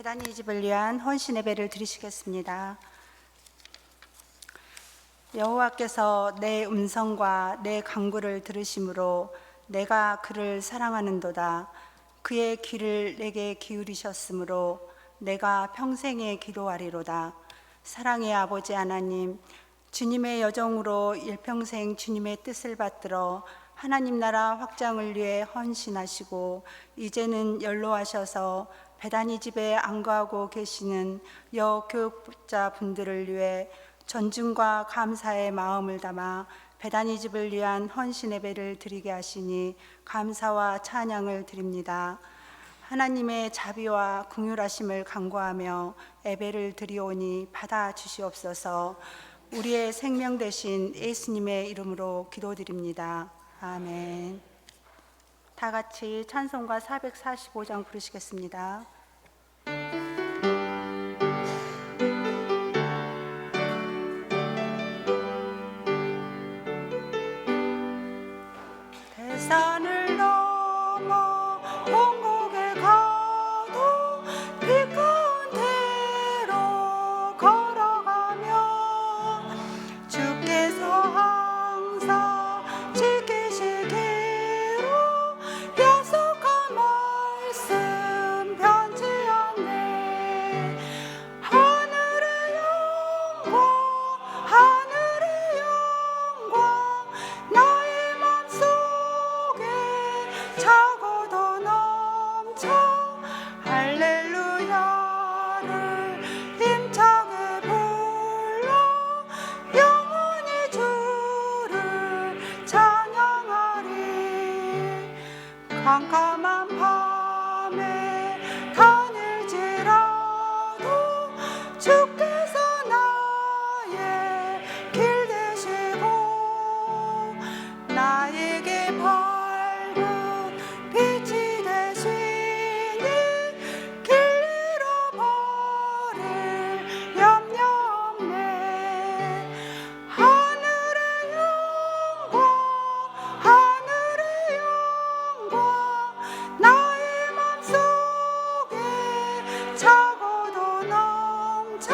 베다니 집을 위한 헌신 예배를 드리시겠습니다. 여호와께서 내 음성과 내 간구를 들으심으로 내가 그를 사랑하는도다. 그의 귀를 내게 기울이셨으므로 내가 평생에 기도하리로다. 사랑의 아버지 하나님, 주님의 여정으로 일평생 주님의 뜻을 받들어 하나님 나라 확장을 위해 헌신하시고 이제는 연로하셔서 베다니 집에 안거하고 계시는 여교육자 분들을 위해 존중과 감사의 마음을 담아 베다니 집을 위한 헌신 예배를 드리게 하시니 감사와 찬양을 드립니다. 하나님의 자비와 긍휼하심을 간구하며 예배를 드리오니 받아 주시옵소서. 우리의 생명 되신 예수님의 이름으로 기도드립니다. 아멘. 다 같이 찬송가 445장 부르시겠습니다. 대산을 넘어 본국에 가도 빛 가운데로 걸어가며 주께서 항상 지키시기로 약속한 말씀 변치 않네. 하늘의 영광 하늘의 영광 나의 맘속에 차고도 넘쳐 할렐루야를 힘차게 불러 영원히 주를 찬양하리. 캄캄한 밤에 다닐지라도 주께서 나의 길 되시고 나에게 밝은 빛이 되시니 길 잃어버릴 염려 없네. 하늘의 영광 하늘의 영광 나의 맘속에 차고도 넘쳐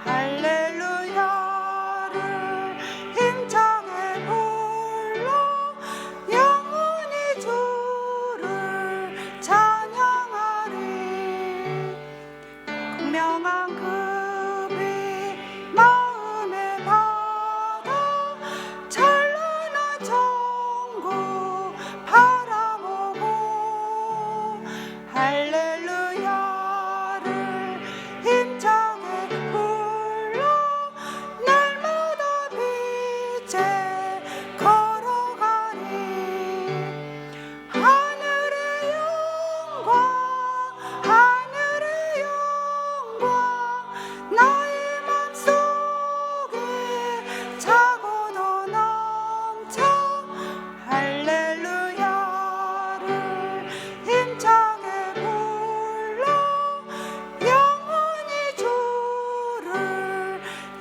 할렐루야를 힘차게 불러 영원히 주를 찬양하리. 극명한 그 빛 마음에 받아 찬란한 천국 바라보고 할렐루야를 힘차게 불러 날마다 빛에 걸어가리. 하늘의 영광 하늘의 영광 나의 맘속에 차고도 넘쳐 할렐루야를 힘차게 불러 영원히 주를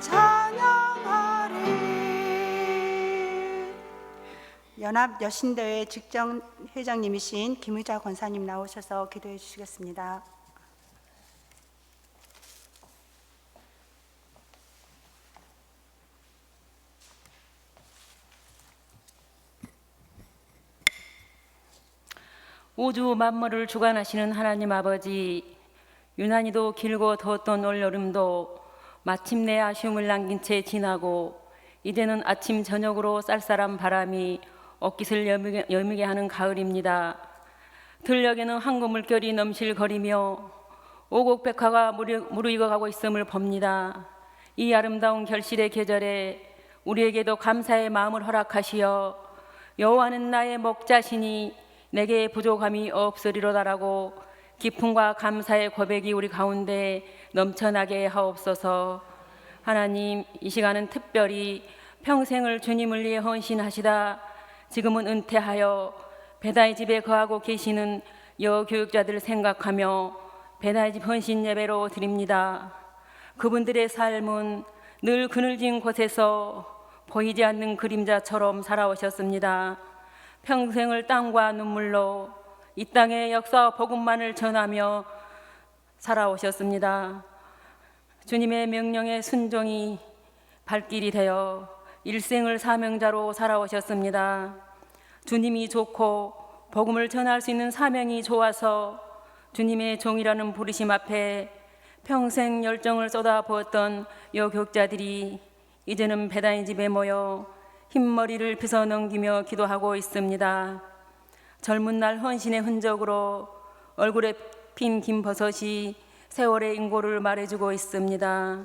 찬양하리. 연합 여신대회 직정 회장님이신 김의자 권사님 나오셔서 기도해 주시겠습니다. 우주 만물을 주관하시는 하나님 아버지, 유난히도 길고 더웠던 올여름도 마침내 아쉬움을 남긴 채 지나고 이제는 아침 저녁으로 쌀쌀한 바람이 옷깃을 여미게 하는 가을입니다. 들녘에는 황금 물결이 넘실거리며 오곡백화가 무르익어가고 있음을 봅니다. 이 아름다운 결실의 계절에 우리에게도 감사의 마음을 허락하시어 여호와는 나의 목자시니 내게 부족함이 없으리로다라고 기쁨과 감사의 고백이 우리 가운데 넘쳐나게 하옵소서. 하나님, 이 시간은 특별히 평생을 주님을 위해 헌신하시다 지금은 은퇴하여 베다니 집에 거하고 계시는 여교육자들을 생각하며 베다니 집 헌신 예배로 드립니다. 그분들의 삶은 늘 그늘진 곳에서 보이지 않는 그림자처럼 살아오셨습니다. 평생을 땀과 눈물로 이 땅의 역사와 복음만을 전하며 살아오셨습니다. 주님의 명령에 순종이 발길이 되어 일생을 사명자로 살아오셨습니다. 주님이 좋고 복음을 전할 수 있는 사명이 좋아서 주님의 종이라는 부르심 앞에 평생 열정을 쏟아부었던 요 교육자들이 이제는 베다니 집에 모여 흰머리를 빗어 넘기며 기도하고 있습니다. 젊은 날 헌신의 흔적으로 얼굴에 핀 긴 버섯이 세월의 인고를 말해주고 있습니다.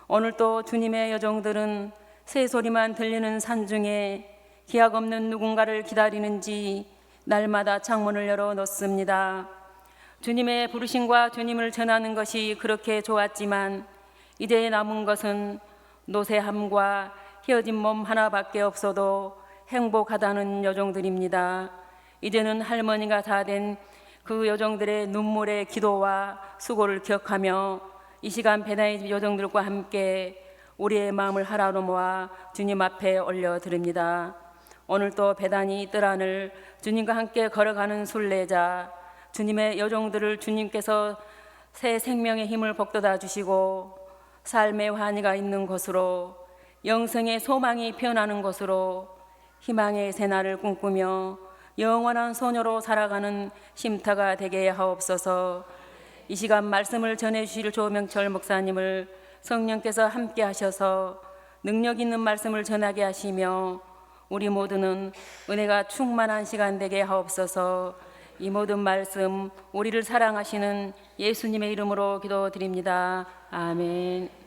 오늘 또 주님의 여종들은 새소리만 들리는 산중에 기약 없는 누군가를 기다리는지 날마다 창문을 열어 놓습니다. 주님의 부르심과 주님을 전하는 것이 그렇게 좋았지만 이제 남은 것은 노쇠함과 휘어진 몸 하나밖에 없어도 행복하다는 여종들입니다. 이제는 할머니가 다 된 그 여종들의 눈물의 기도와 수고를 기억하며 이 시간 베다니 여종들과 함께 우리의 마음을 하나로 모아 주님 앞에 올려드립니다. 오늘 또 베다니 뜰 안을 주님과 함께 걸어가는 순례자 주님의 여종들을 주님께서 새 생명의 힘을 북돋아 주시고 삶의 환희가 있는 곳으로 영생의 소망이 피어나는 곳으로 희망의 새날을 꿈꾸며 영원한 소녀로 살아가는 쉼터가 되게 하옵소서. 이 시간 말씀을 전해주실 조명철 목사님을 성령께서 함께 하셔서 능력 있는 말씀을 전하게 하시며 우리 모두는 은혜가 충만한 시간 되게 하옵소서. 이 모든 말씀 우리를 사랑하시는 예수님의 이름으로 기도드립니다. 아멘.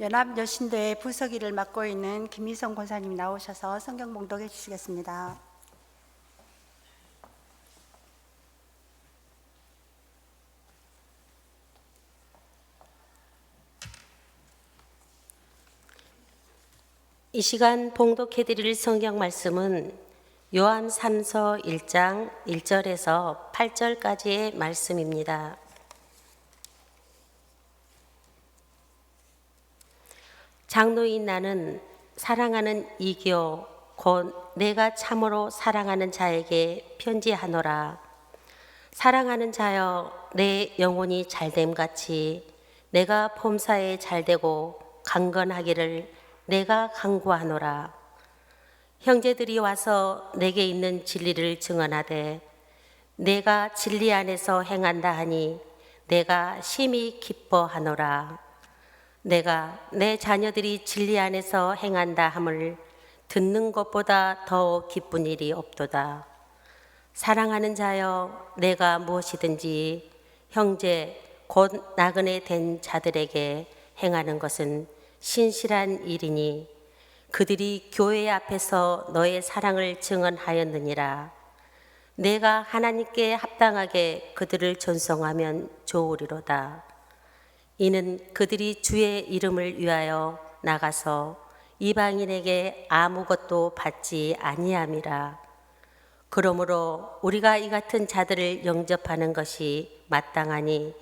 연합여신대회 부서기를 맡고 있는 김희성 권사님 나오셔서 성경 봉독해 주시겠습니다. 이 시간 봉독해 드릴 성경 말씀은 요한 3서 1장 1절에서 8절까지의 말씀입니다. 장로인 나는 사랑하는 이교 곧 내가 참으로 사랑하는 자에게 편지하노라. 사랑하는 자여, 내 영혼이 잘됨같이 내가 범사에 잘되고 강건하기를 내가 간구하노라. 형제들이 와서 내게 있는 진리를 증언하되 내가 진리 안에서 행한다 하니 내가 심히 기뻐하노라. 내가 내 자녀들이 진리 안에서 행한다 함을 듣는 것보다 더 기쁜 일이 없도다. 사랑하는 자여, 내가 무엇이든지 형제 곧 나그네 된 자들에게 행하는 것은 신실한 일이니 그들이 교회 앞에서 너의 사랑을 증언하였느니라. 내가 하나님께 합당하게 그들을 존성하면 좋으리로다. 이는 그들이 주의 이름을 위하여 나가서 이방인에게 아무것도 받지 아니함이라. 그러므로 우리가 이 같은 자들을 영접하는 것이 마땅하니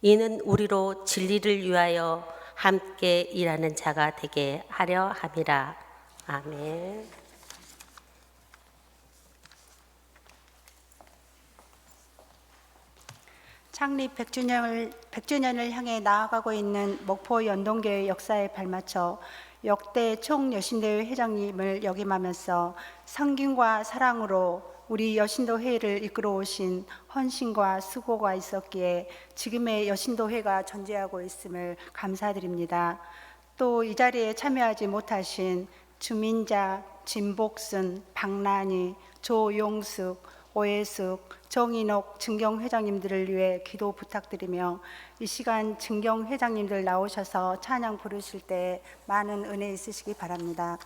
이는 우리로 진리를 위하여 함께 일하는 자가 되게 하려 함이라. 아멘. 창립 100주년을 향해 나아가고 있는 목포 연동교회 역사에 발맞춰 역대 총여신대회 회장님을 역임하면서 성김과 사랑으로 우리 여신도회를 이끌어 오신 헌신과 수고가 있었기에 지금의 여신도회가 존재하고 있음을 감사드립니다. 또 이 자리에 참여하지 못하신 주민자, 진복순, 박란희, 조용숙, 오해숙, 정인옥 증경회장님들을 위해 기도 부탁드리며 이 시간 증경회장님들 나오셔서 찬양 부르실 때 많은 은혜 있으시기 바랍니다.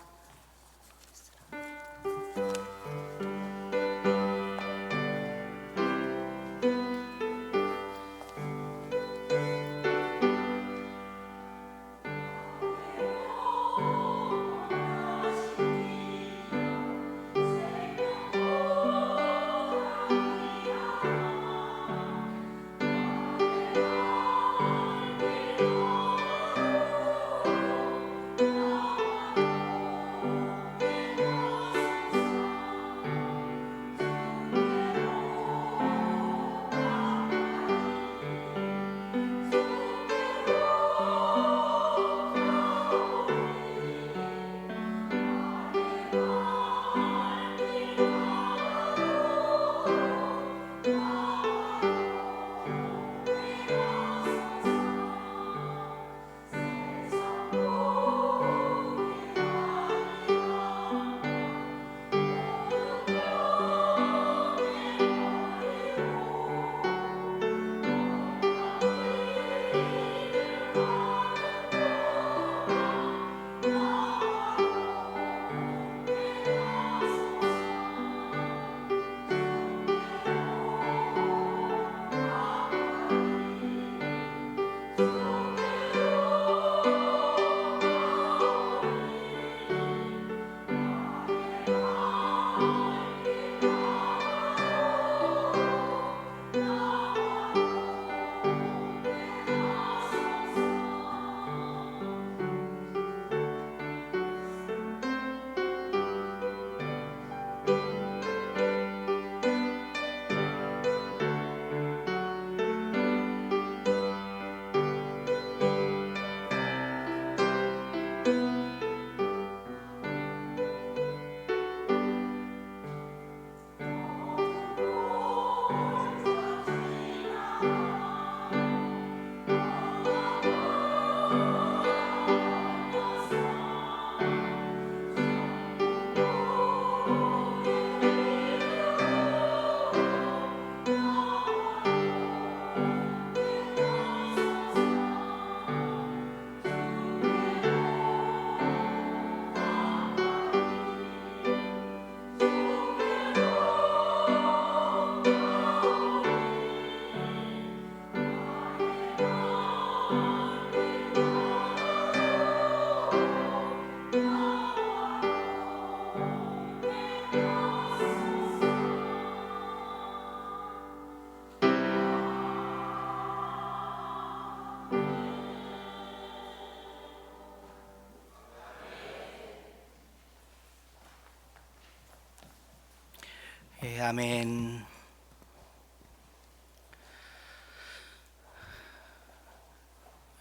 네, 아멘.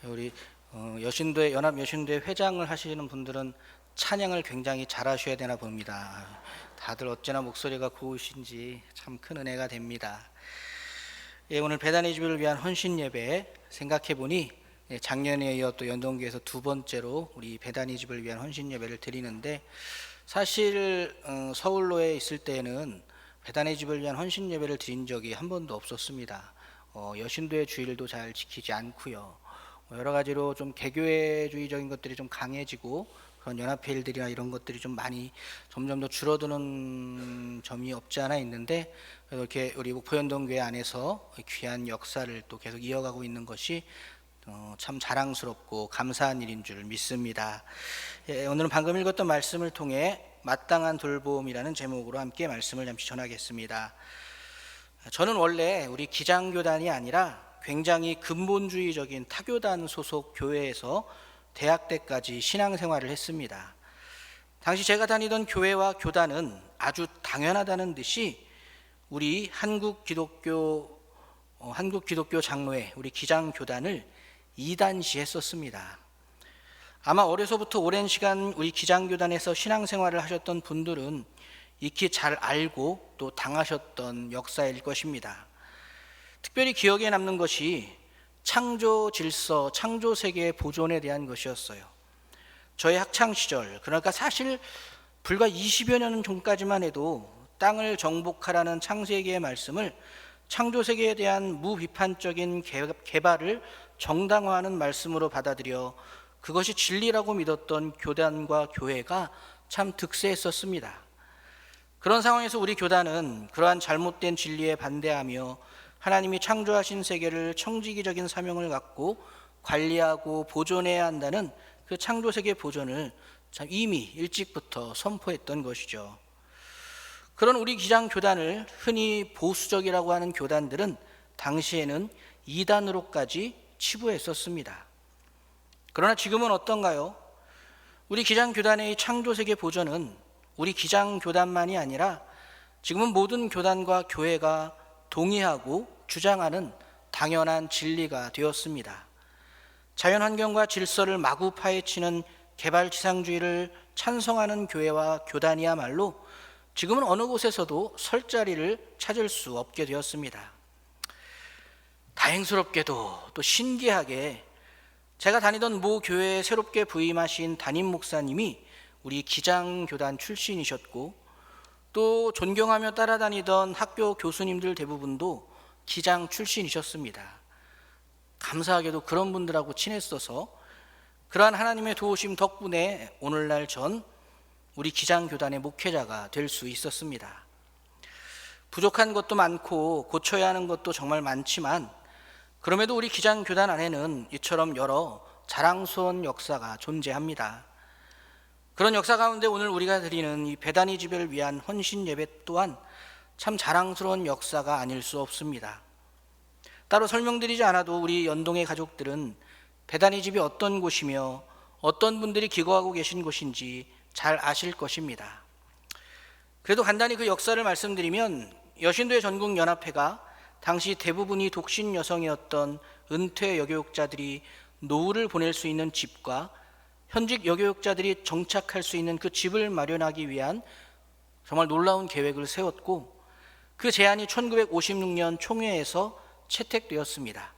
우리 여신도회 연합 여신도회 회장을 하시는 분들은 찬양을 굉장히 잘하셔야 되나 봅니다. 다들 어찌나 목소리가 고우신지 참 큰 은혜가 됩니다. 예, 오늘 배단의 집을 위한 헌신 예배 생각해 보니 작년에 이어 또 연동교에서 두 번째로 우리 배단의 집을 위한 헌신 예배를 드리는데, 사실 서울로에 있을 때는 배단의 집을 위한 헌신 예배를 드린 적이 한 번도 없었습니다. 여신도의 주일도 잘 지키지 않고요. 여러 가지로 좀 개교회주의적인 것들이 좀 강해지고 그런 연합회 일들이나 이런 것들이 좀 많이 점점 더 줄어드는 점이 없지 않아 있는데, 이렇게 우리 목포연동교회 안에서 귀한 역사를 또 계속 이어가고 있는 것이 참 자랑스럽고 감사한 일인 줄 믿습니다. 예, 오늘은 방금 읽었던 말씀을 통해 마땅한 돌봄이라는 제목으로 함께 말씀을 잠시 전하겠습니다. 저는 원래 우리 기장교단이 아니라 굉장히 근본주의적인 타교단 소속 교회에서 대학 때까지 신앙생활을 했습니다. 당시 제가 다니던 교회와 교단은 아주 당연하다는 듯이 우리 한국 기독교 장로회, 우리 기장교단을 이단시했었습니다. 아마 어려서부터 오랜 시간 우리 기장교단에서 신앙생활을 하셨던 분들은 익히 잘 알고 또 당하셨던 역사일 것입니다. 특별히 기억에 남는 것이 창조 질서, 창조 세계의 보존에 대한 것이었어요. 저의 학창 시절, 그러니까 사실 불과 20여 년 전까지만 해도 땅을 정복하라는 창세기의 말씀을 창조 세계에 대한 무비판적인 개발을 정당화하는 말씀으로 받아들여 그것이 진리라고 믿었던 교단과 교회가 참 득세했었습니다. 그런 상황에서 우리 교단은 그러한 잘못된 진리에 반대하며 하나님이 창조하신 세계를 청지기적인 사명을 갖고 관리하고 보존해야 한다는 그 창조세계 보존을 참 이미 일찍부터 선포했던 것이죠. 그런 우리 기장교단을 흔히 보수적이라고 하는 교단들은 당시에는 이단으로까지 치부했었습니다. 그러나 지금은 어떤가요? 우리 기장교단의 창조세계 보존은 우리 기장교단만이 아니라 지금은 모든 교단과 교회가 동의하고 주장하는 당연한 진리가 되었습니다. 자연환경과 질서를 마구 파헤치는 개발지상주의를 찬성하는 교회와 교단이야말로 지금은 어느 곳에서도 설 자리를 찾을 수 없게 되었습니다. 다행스럽게도 또 신기하게 제가 다니던 모 교회에 새롭게 부임하신 담임 목사님이 우리 기장교단 출신이셨고, 또 존경하며 따라다니던 학교 교수님들 대부분도 기장 출신이셨습니다. 감사하게도 그런 분들하고 친했어서 그러한 하나님의 도우심 덕분에 오늘날 전 우리 기장교단의 목회자가 될 수 있었습니다. 부족한 것도 많고 고쳐야 하는 것도 정말 많지만, 그럼에도 우리 기장교단 안에는 이처럼 여러 자랑스러운 역사가 존재합니다. 그런 역사 가운데 오늘 우리가 드리는 이 배단의 집을 위한 헌신 예배 또한 참 자랑스러운 역사가 아닐 수 없습니다. 따로 설명드리지 않아도 우리 연동의 가족들은 배단의 집이 어떤 곳이며 어떤 분들이 기거하고 계신 곳인지 잘 아실 것입니다. 그래도 간단히 그 역사를 말씀드리면, 여신도의 전국연합회가 당시 대부분이 독신 여성이었던 은퇴 여교육자들이 노후를 보낼 수 있는 집과 현직 여교육자들이 정착할 수 있는 그 집을 마련하기 위한 정말 놀라운 계획을 세웠고, 그 제안이 1956년 총회에서 채택되었습니다.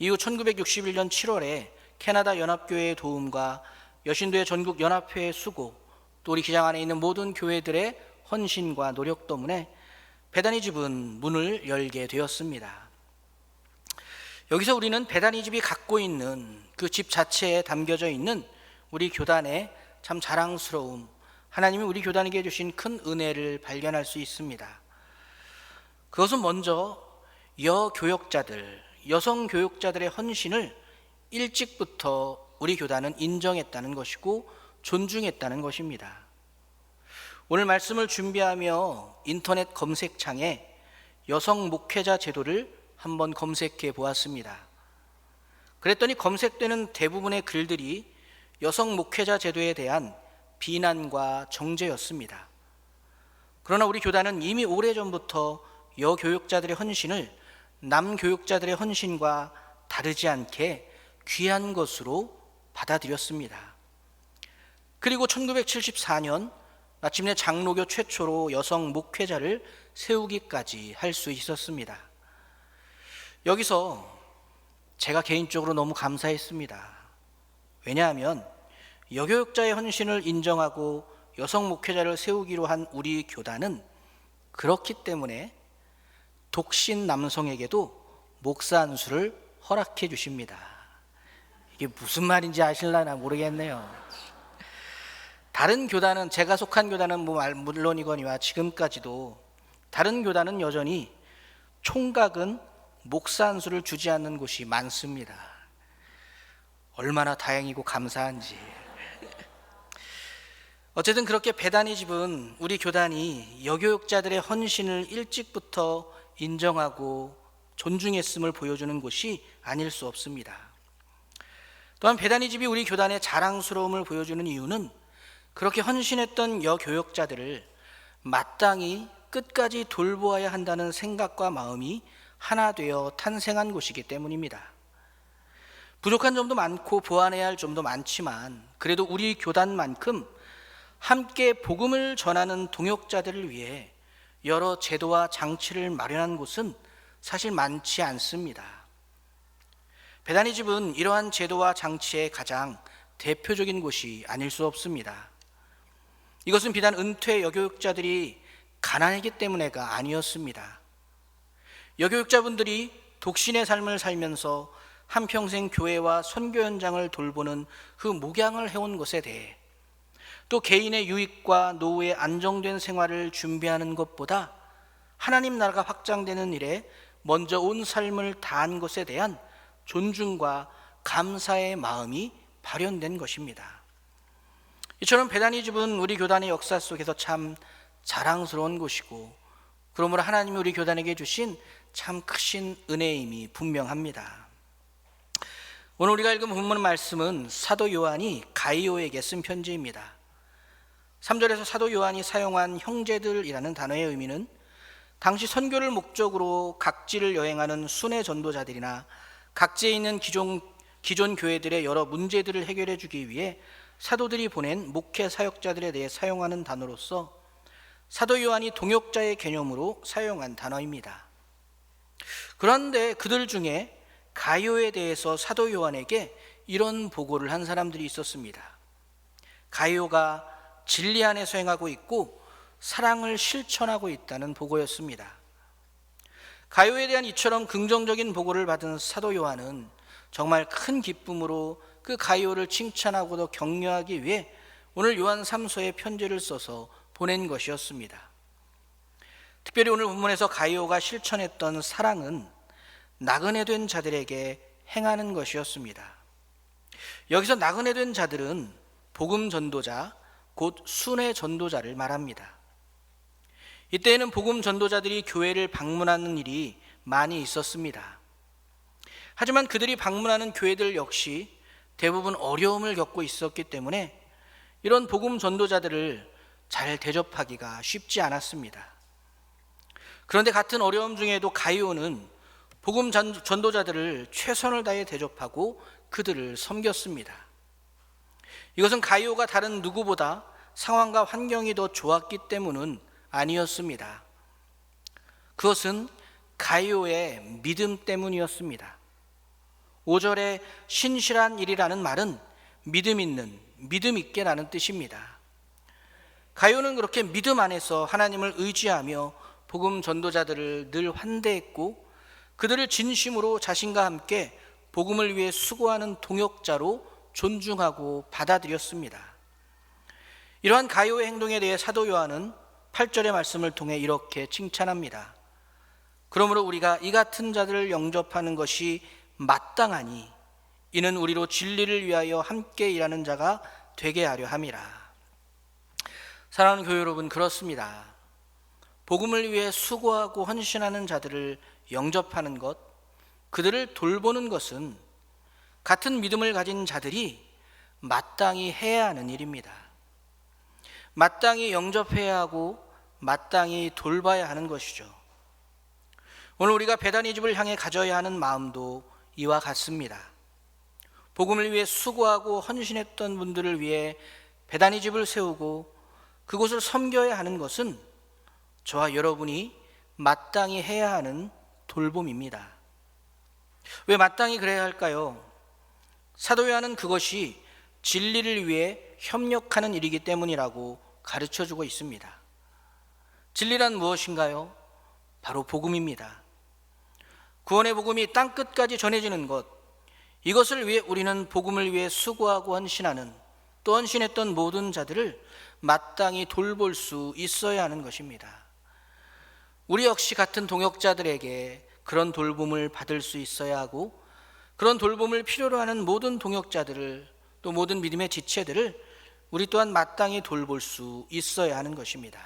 이후 1961년 7월에 캐나다 연합교회의 도움과 여신도의 전국연합회의 수고, 또 우리 기장 안에 있는 모든 교회들의 헌신과 노력 때문에 배단의 집은 문을 열게 되었습니다. 여기서 우리는 배단의 집이 갖고 있는 그 집 자체에 담겨져 있는 우리 교단의 참 자랑스러움, 하나님이 우리 교단에게 주신 큰 은혜를 발견할 수 있습니다. 그것은 먼저 여성 교역자들의 헌신을 일찍부터 우리 교단은 인정했다는 것이고 존중했다는 것입니다. 오늘 말씀을 준비하며 인터넷 검색창에 여성 목회자 제도를 한번 검색해 보았습니다. 그랬더니 검색되는 대부분의 글들이 여성 목회자 제도에 대한 비난과 정죄였습니다. 그러나 우리 교단은 이미 오래전부터 여교육자들의 헌신을 남교육자들의 헌신과 다르지 않게 귀한 것으로 받아들였습니다. 그리고 1974년 마침내 장로교 최초로 여성 목회자를 세우기까지 할 수 있었습니다. 여기서 제가 개인적으로 너무 감사했습니다. 왜냐하면 여교육자의 헌신을 인정하고 여성 목회자를 세우기로 한 우리 교단은 그렇기 때문에 독신 남성에게도 목사 안수를 허락해 주십니다. 이게 무슨 말인지 아실라나 모르겠네요. 다른 교단은, 제가 속한 교단은 물론이거니와 지금까지도 다른 교단은 여전히 총각은 목사 안수를 주지 않는 곳이 많습니다. 얼마나 다행이고 감사한지. 어쨌든 그렇게 베다니 집은 우리 교단이 여교육자들의 헌신을 일찍부터 인정하고 존중했음을 보여주는 곳이 아닐 수 없습니다. 또한 베다니 집이 우리 교단의 자랑스러움을 보여주는 이유는 그렇게 헌신했던 여교육자들을 마땅히 끝까지 돌보아야 한다는 생각과 마음이 하나 되어 탄생한 곳이기 때문입니다. 부족한 점도 많고 보완해야 할 점도 많지만 그래도 우리 교단만큼 함께 복음을 전하는 동역자들을 위해 여러 제도와 장치를 마련한 곳은 사실 많지 않습니다. 베다니 집은 이러한 제도와 장치의 가장 대표적인 곳이 아닐 수 없습니다. 이것은 비단 은퇴 여교육자들이 가난하기 때문에가 아니었습니다. 여교육자분들이 독신의 삶을 살면서 한평생 교회와 선교 현장을 돌보는 그 목양을 해온 것에 대해 또 개인의 유익과 노후의 안정된 생활을 준비하는 것보다 하나님 나라가 확장되는 일에 먼저 온 삶을 다한 것에 대한 존중과 감사의 마음이 발현된 것입니다. 이처럼 베다니 집은 우리 교단의 역사 속에서 참 자랑스러운 곳이고 그러므로 하나님이 우리 교단에게 주신 참 크신 은혜임이 분명합니다. 오늘 우리가 읽은 본문 말씀은 사도 요한이 가이오에게 쓴 편지입니다. 3절에서 사도 요한이 사용한 형제들이라는 단어의 의미는 당시 선교를 목적으로 각지를 여행하는 순회 전도자들이나 각지에 있는 기존 교회들의 여러 문제들을 해결해 주기 위해 사도들이 보낸 목회 사역자들에 대해 사용하는 단어로서 사도 요한이 동역자의 개념으로 사용한 단어입니다. 그런데 그들 중에 가이오에 대해서 사도 요한에게 이런 보고를 한 사람들이 있었습니다. 가이오가 진리 안에서 행하고 있고 사랑을 실천하고 있다는 보고였습니다. 가이오에 대한 이처럼 긍정적인 보고를 받은 사도 요한은 정말 큰 기쁨으로 그 가이오를 칭찬하고도 격려하기 위해 오늘 요한 3서에 편지를 써서 보낸 것이었습니다. 특별히 오늘 본문에서 가이오가 실천했던 사랑은 나그네 된 자들에게 행하는 것이었습니다. 여기서 나그네 된 자들은 복음 전도자, 곧 순회 전도자를 말합니다. 이때에는 복음 전도자들이 교회를 방문하는 일이 많이 있었습니다. 하지만 그들이 방문하는 교회들 역시 대부분 어려움을 겪고 있었기 때문에 이런 복음 전도자들을 잘 대접하기가 쉽지 않았습니다. 그런데 같은 어려움 중에도 가이오는 복음 전도자들을 최선을 다해 대접하고 그들을 섬겼습니다. 이것은 가이오가 다른 누구보다 상황과 환경이 더 좋았기 때문은 아니었습니다. 그것은 가이오의 믿음 때문이었습니다. 5절에 신실한 일이라는 말은 믿음 있는, 믿음 있게라는 뜻입니다. 가이오는 그렇게 믿음 안에서 하나님을 의지하며 복음 전도자들을 늘 환대했고 그들을 진심으로 자신과 함께 복음을 위해 수고하는 동역자로 존중하고 받아들였습니다. 이러한 가이오의 행동에 대해 사도 요한은 8절의 말씀을 통해 이렇게 칭찬합니다. 그러므로 우리가 이 같은 자들을 영접하는 것이 마땅하니 이는 우리로 진리를 위하여 함께 일하는 자가 되게 하려 함이라. 사랑하는 교회 여러분, 그렇습니다. 복음을 위해 수고하고 헌신하는 자들을 영접하는 것, 그들을 돌보는 것은 같은 믿음을 가진 자들이 마땅히 해야 하는 일입니다. 마땅히 영접해야 하고 마땅히 돌봐야 하는 것이죠. 오늘 우리가 베다니 집을 향해 가져야 하는 마음도 이와 같습니다. 복음을 위해 수고하고 헌신했던 분들을 위해 베다니 집을 세우고 그곳을 섬겨야 하는 것은 저와 여러분이 마땅히 해야 하는 돌봄입니다. 왜 마땅히 그래야 할까요? 사도 요한은 그것이 진리를 위해 협력하는 일이기 때문이라고 가르쳐주고 있습니다. 진리란 무엇인가요? 바로 복음입니다. 구원의 복음이 땅끝까지 전해지는 것, 이것을 위해 우리는 복음을 위해 수고하고 헌신하는, 또 헌신했던 모든 자들을 마땅히 돌볼 수 있어야 하는 것입니다. 우리 역시 같은 동역자들에게 그런 돌봄을 받을 수 있어야 하고, 그런 돌봄을 필요로 하는 모든 동역자들을, 또 모든 믿음의 지체들을 우리 또한 마땅히 돌볼 수 있어야 하는 것입니다.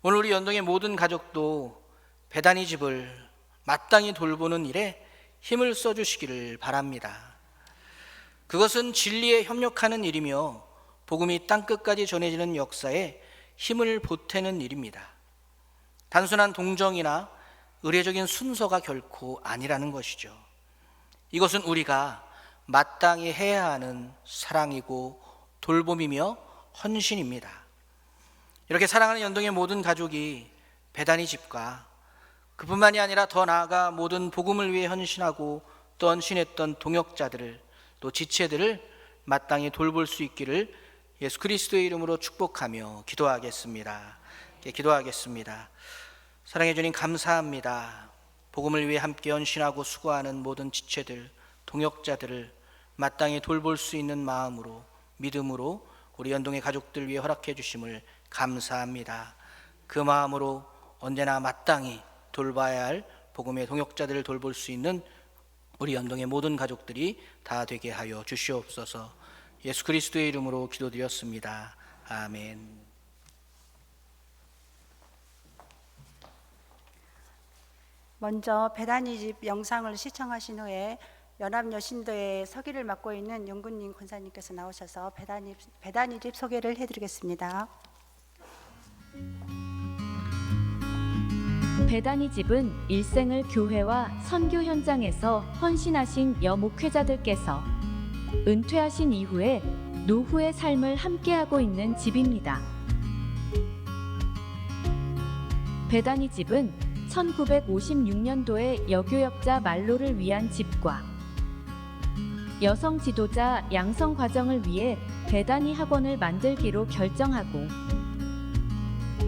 오늘 우리 연동의 모든 가족도 베다니 집을 마땅히 돌보는 일에 힘을 써주시기를 바랍니다. 그것은 진리에 협력하는 일이며 복음이 땅끝까지 전해지는 역사에 힘을 보태는 일입니다. 단순한 동정이나 의례적인 순서가 결코 아니라는 것이죠. 이것은 우리가 마땅히 해야 하는 사랑이고 돌봄이며 헌신입니다. 이렇게 사랑하는 연동의 모든 가족이 베다니 집과 그뿐만이 아니라 더 나아가 모든 복음을 위해 헌신하고 또 헌신했던 동역자들을, 또 지체들을 마땅히 돌볼 수 있기를 예수 그리스도의 이름으로 축복하며 기도하겠습니다. 기도하겠습니다. 사랑해 주님 감사합니다. 복음을 위해 함께 헌신하고 수고하는 모든 지체들, 동역자들을 마땅히 돌볼 수 있는 마음으로, 믿음으로 우리 연동의 가족들 위해 허락해 주심을 감사합니다. 그 마음으로 언제나 마땅히 돌봐야 할 복음의 동역자들을 돌볼 수 있는 우리 연동의 모든 가족들이 다 되게 하여 주시옵소서. 예수 그리스도의 이름으로 기도드렸습니다. 아멘. 먼저 베다니 집 영상을 시청하신 후에 연합여신도의 서기를 맡고 있는 윤근님 권사님께서 나오셔서 베다니 집 소개를 해드리겠습니다. 베다니 집은 일생을 교회와 선교 현장에서 헌신하신 여목회자들께서 은퇴하신 이후에 노후의 삶을 함께하고 있는 집입니다. 베다니 집은 1956년도에 여교역자 만로를 위한 집과 여성 지도자 양성 과정을 위해 베다니 학원을 만들기로 결정하고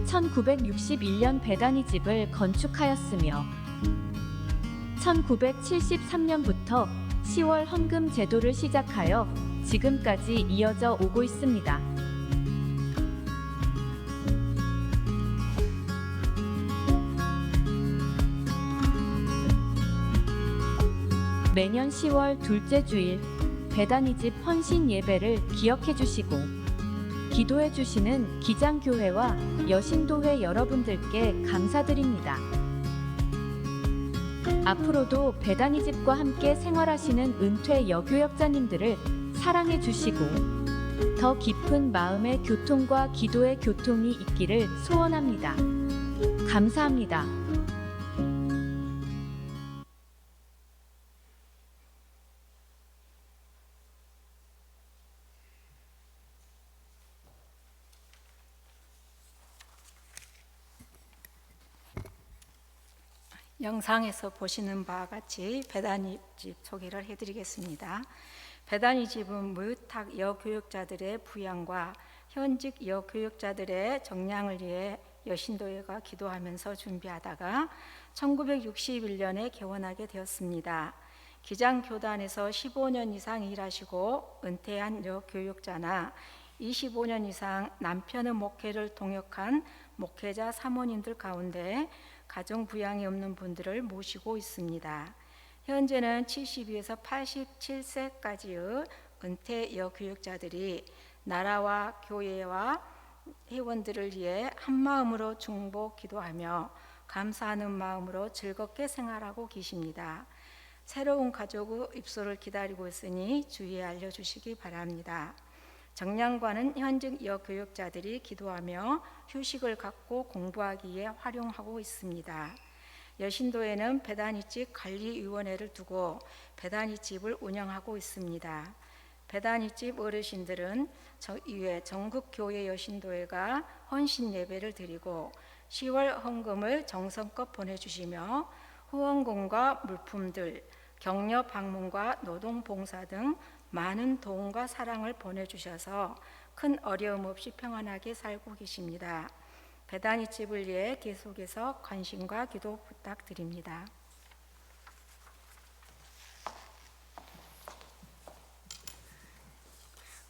1961년 베다니 집을 건축하였으며 1973년부터 10월 헌금 제도를 시작하여 지금까지 이어져 오고 있습니다. 매년 10월 둘째 주일 베다니 집 헌신 예배를 기억해 주시고 기도해 주시는 기장교회와 여신도회 여러분들께 감사드립니다. 앞으로도 베다니 집과 함께 생활하시는 은퇴 여교역자님들을 사랑해 주시고 더 깊은 마음의 교통과 기도의 교통이 있기를 소원합니다. 감사합니다. 영상에서 보시는 바와 같이 베다니 집 소개를 해드리겠습니다. 베다니 집은 무유탁 여교육자들의 부양과 현직 여교육자들의 정량을 위해 여신도회가 기도하면서 준비하다가 1961년에 개원하게 되었습니다. 기장교단에서 15년 이상 일하시고 은퇴한 여교육자나 25년 이상 남편의 목회를 동역한 목회자 사모님들 가운데 가정 부양이 없는 분들을 모시고 있습니다. 현재는 72에서 87세까지의 은퇴 여교육자들이 나라와 교회와 회원들을 위해 한마음으로 중보 기도하며 감사하는 마음으로 즐겁게 생활하고 계십니다. 새로운 가족의 입소를 기다리고 있으니 주위에 알려주시기 바랍니다. 정량관은 현직 여교육자들이 기도하며 휴식을 갖고 공부하기에 활용하고 있습니다. 여신도에는 배다니집 관리위원회를 두고 배다니집을 운영하고 있습니다. 배다니집 어르신들은 이외 전국교회 여신도회가 헌신 예배를 드리고 10월 헌금을 정성껏 보내주시며 후원금과 물품들, 격려 방문과 노동봉사 등 많은 도움과 사랑을 보내주셔서 큰 어려움 없이 평안하게 살고 계십니다. 배다니집을 위해 계속해서 관심과 기도 부탁드립니다.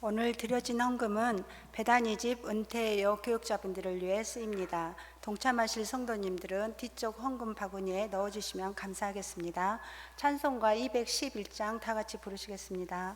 오늘 드려진 헌금은 배다니집 은퇴 여교육자분들을 위해 쓰입니다. 동참하실 성도님들은 뒤쪽 헌금 바구니에 넣어주시면 감사하겠습니다. 찬송가 211장 다 같이 부르시겠습니다.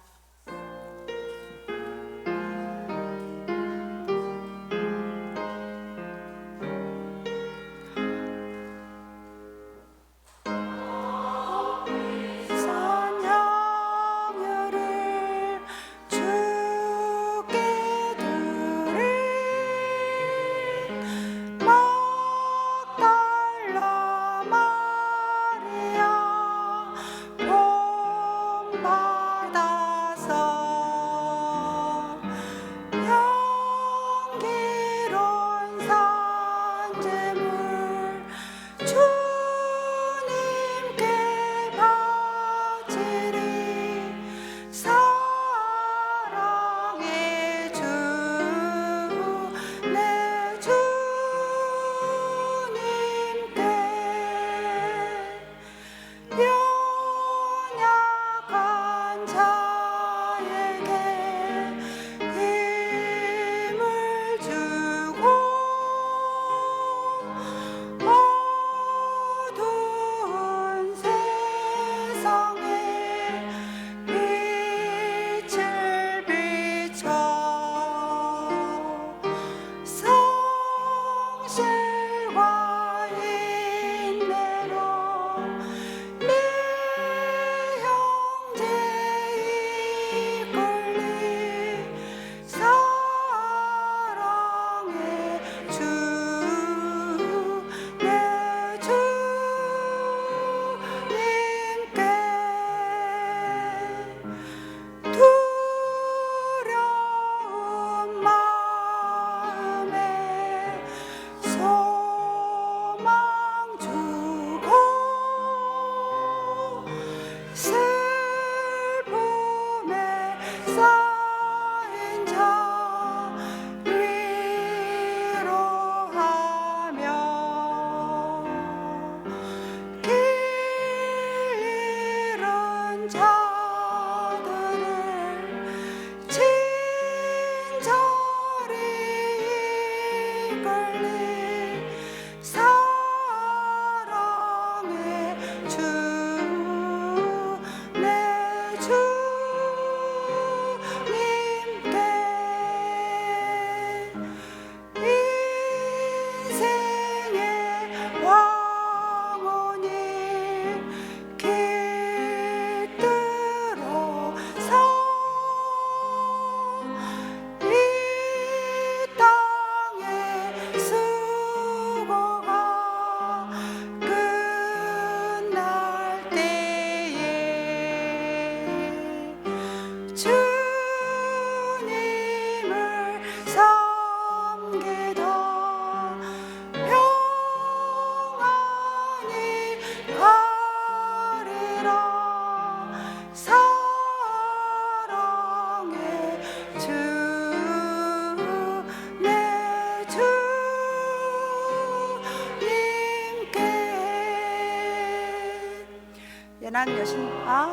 연합 여신 아멘.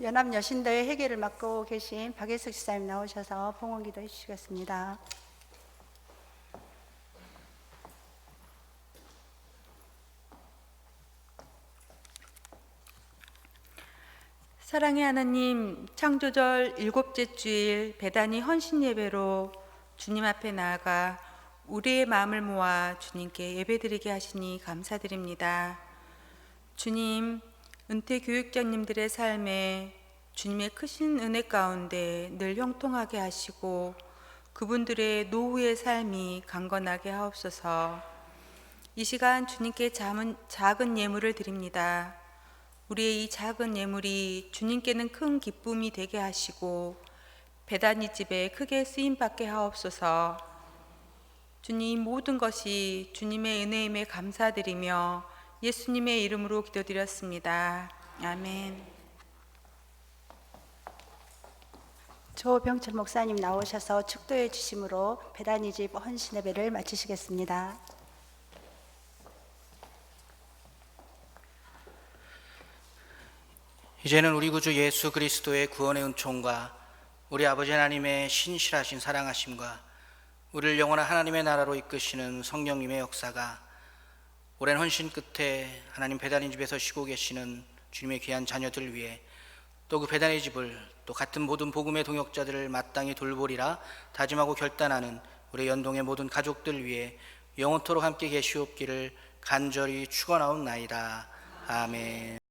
연합 여신도의 회개를 맡고 계신 박예숙 지사님 나오셔서 봉헌기도 해주시겠습니다. 사랑의 하나님, 창조절 7째 주일 배단위 헌신 예배로 주님 앞에 나아가 우리의 마음을 모아 주님께 예배드리게 하시니 감사드립니다. 주님, 은퇴 교육자님들의 삶에 주님의 크신 은혜 가운데 늘 형통하게 하시고 그분들의 노후의 삶이 강건하게 하옵소서. 이 시간 주님께 작은 예물을 드립니다. 우리의 이 작은 예물이 주님께는 큰 기쁨이 되게 하시고 베다니 집에 크게 쓰임받게 하옵소서. 주님, 모든 것이 주님의 은혜임에 감사드리며 예수님의 이름으로 기도드렸습니다. 아멘. 조병철 목사님 나오셔서 축도해 주심으로 베다니 집 헌신 예배를 마치시겠습니다. 이제는 우리 구주 예수 그리스도의 구원의 은총과 우리 아버지 하나님의 신실하신 사랑하심과 우리를 영원한 하나님의 나라로 이끄시는 성령님의 역사가 오랜 헌신 끝에 하나님 베다니 집에서 쉬고 계시는 주님의 귀한 자녀들 위해 또 그 베다니 집을 또 같은 모든 복음의 동역자들을 마땅히 돌보리라 다짐하고 결단하는 우리 연동의 모든 가족들 위해 영원토록 함께 계시옵기를 간절히 축원하옵나이다. 아멘.